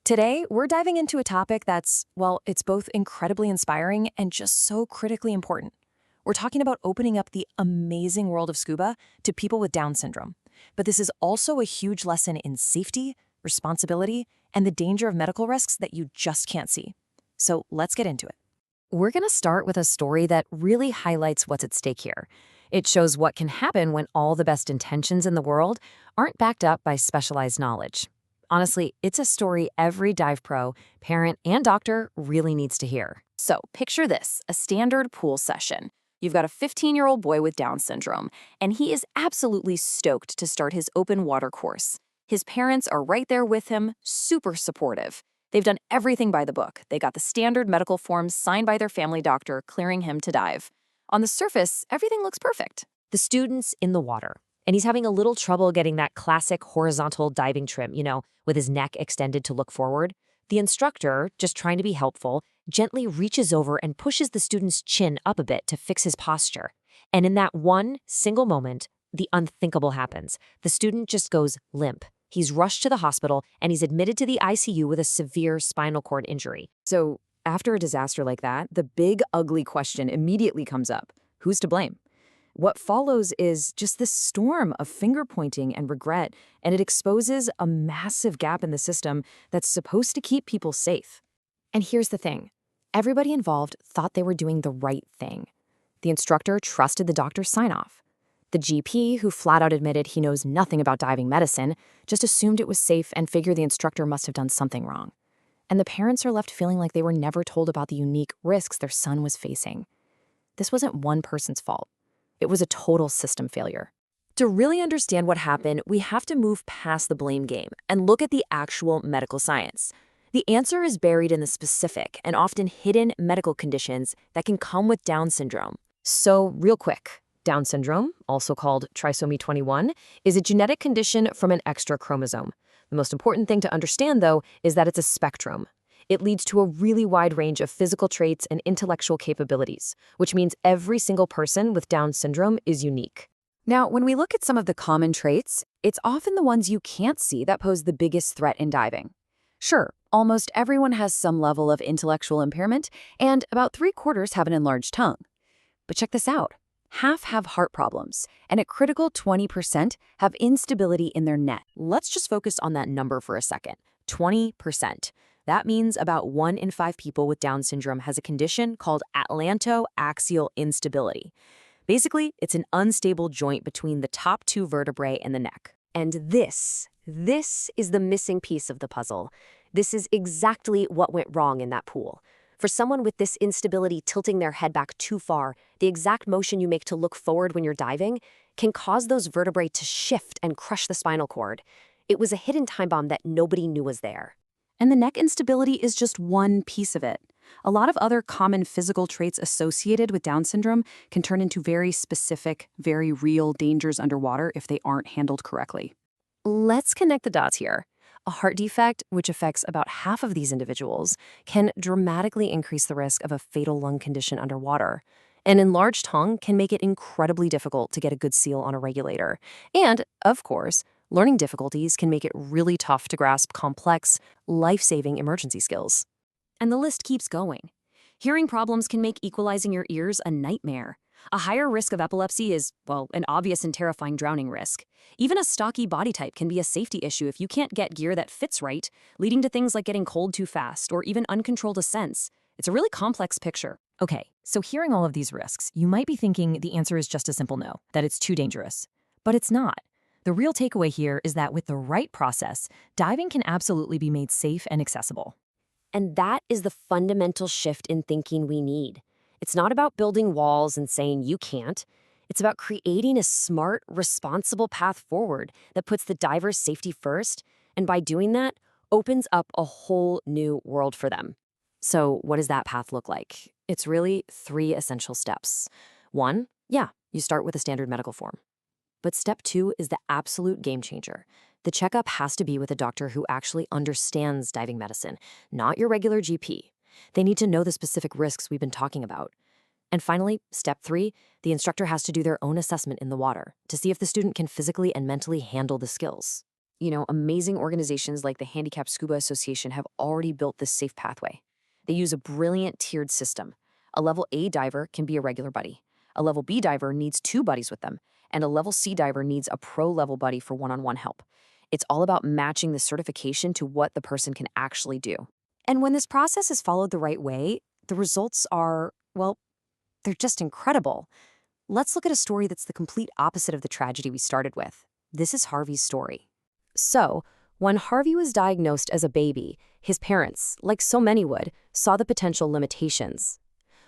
Today, we're diving into a topic that's, well, it's both incredibly inspiring and just so critically important. We're talking about opening up the amazing world of scuba to people with Down syndrome. But this is also a huge lesson in safety, responsibility, and the danger of medical risks that you just can't see. So let's get into it. We're going to start with a story that really highlights what's at stake here. It shows what can happen when all the best intentions in the world aren't backed up by specialized knowledge. Honestly, it's a story every dive pro, parent, and doctor really needs to hear. So picture this, a standard pool session. You've got a 15-year-old boy with Down syndrome, and he is absolutely stoked to start his open water course. His parents are right there with him, super supportive. They've done everything by the book. They got the standard medical forms signed by their family doctor clearing him to dive. On the surface, everything looks perfect. The student's in the water, and he's having a little trouble getting that classic horizontal diving trim, with his neck extended to look forward. The instructor, just trying to be helpful, gently reaches over and pushes the student's chin up a bit to fix his posture. And in that one single moment, the unthinkable happens. The student just goes limp. He's rushed to the hospital, and he's admitted to the ICU with a severe spinal cord injury. So after a disaster like that, the big, ugly question immediately comes up. Who's to blame? What follows is just this storm of finger-pointing and regret, and it exposes a massive gap in the system that's supposed to keep people safe. And here's the thing. Everybody involved thought they were doing the right thing. The instructor trusted the doctor's sign-off. The GP, who flat out admitted he knows nothing about diving medicine, just assumed it was safe and figured the instructor must have done something wrong. And the parents are left feeling like they were never told about the unique risks their son was facing. This wasn't one person's fault. It was a total system failure. To really understand what happened, we have to move past the blame game and look at the actual medical science. The answer is buried in the specific and often hidden medical conditions that can come with Down syndrome. So, real quick, Down syndrome, also called trisomy 21, is a genetic condition from an extra chromosome. The most important thing to understand, though, is that it's a spectrum. It leads to a really wide range of physical traits and intellectual capabilities, which means every single person with Down syndrome is unique. Now, when we look at some of the common traits, it's often the ones you can't see that pose the biggest threat in diving. Sure, almost everyone has some level of intellectual impairment, and about 3/4 have an enlarged tongue. But check this out. Half have heart problems, and a critical 20% have instability in their neck. Let's just focus on that number for a second. 20%. That means about 1 in 5 people with Down syndrome has a condition called atlantoaxial instability. Basically, it's an unstable joint between the top 2 vertebrae and the neck. And this is the missing piece of the puzzle. This is exactly what went wrong in that pool. For someone with this instability tilting their head back too far, the exact motion you make to look forward when you're diving can cause those vertebrae to shift and crush the spinal cord. It was a hidden time bomb that nobody knew was there. And the neck instability is just one piece of it. A lot of other common physical traits associated with Down syndrome can turn into very specific, very real dangers underwater if they aren't handled correctly. Let's connect the dots here. A heart defect, which affects about half of these individuals, can dramatically increase the risk of a fatal lung condition underwater. An enlarged tongue can make it incredibly difficult to get a good seal on a regulator. And, of course, learning difficulties can make it really tough to grasp complex, life-saving emergency skills. And the list keeps going. Hearing problems can make equalizing your ears a nightmare. A higher risk of epilepsy is, well, an obvious and terrifying drowning risk. Even a stocky body type can be a safety issue if you can't get gear that fits right, leading to things like getting cold too fast or even uncontrolled ascents. It's a really complex picture. Okay, so hearing all of these risks, you might be thinking the answer is just a simple no, that it's too dangerous. But it's not. The real takeaway here is that with the right process, diving can absolutely be made safe and accessible. And that is the fundamental shift in thinking we need. It's not about building walls and saying you can't. It's about creating a smart, responsible path forward that puts the diver's safety first, and by doing that, opens up a whole new world for them. So what does that path look like? It's really 3 essential steps. 1, you start with a standard medical form. But step 2 is the absolute game changer. The checkup has to be with a doctor who actually understands diving medicine, not your regular GP. They need to know the specific risks we've been talking about. And finally, step 3, the instructor has to do their own assessment in the water to see if the student can physically and mentally handle the skills. Amazing organizations like the Handicapped Scuba Association have already built this safe pathway. They use a brilliant tiered system. A level A diver can be a regular buddy. A level B diver needs two buddies with them, and a level C diver needs a pro-level buddy for one-on-one help. It's all about matching the certification to what the person can actually do. And when this process is followed the right way, the results are, well, they're just incredible. Let's look at a story that's the complete opposite of the tragedy we started with. This is Harvey's story. So, when Harvey was diagnosed as a baby, his parents, like so many would, saw the potential limitations.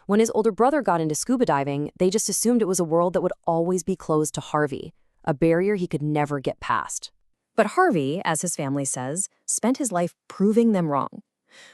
When his older brother got into scuba diving, they just assumed it was a world that would always be closed to Harvey, a barrier he could never get past. But Harvey, as his family says, spent his life proving them wrong.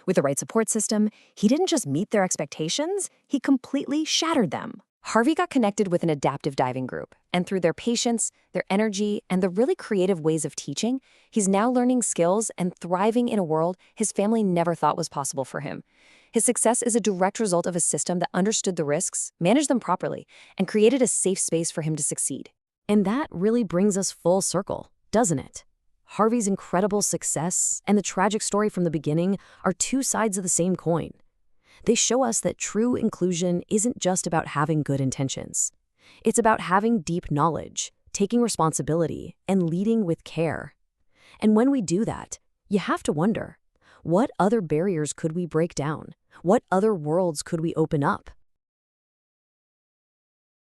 With the right support system, he didn't just meet their expectations, he completely shattered them. Harvey got connected with an adaptive diving group, and through their patience, their energy, and the really creative ways of teaching, he's now learning skills and thriving in a world his family never thought was possible for him. His success is a direct result of a system that understood the risks, managed them properly, and created a safe space for him to succeed. And that really brings us full circle, doesn't it? Harvey's incredible success and the tragic story from the beginning are two sides of the same coin. They show us that true inclusion isn't just about having good intentions. It's about having deep knowledge, taking responsibility, and leading with care. And when we do that, you have to wonder, what other barriers could we break down? What other worlds could we open up?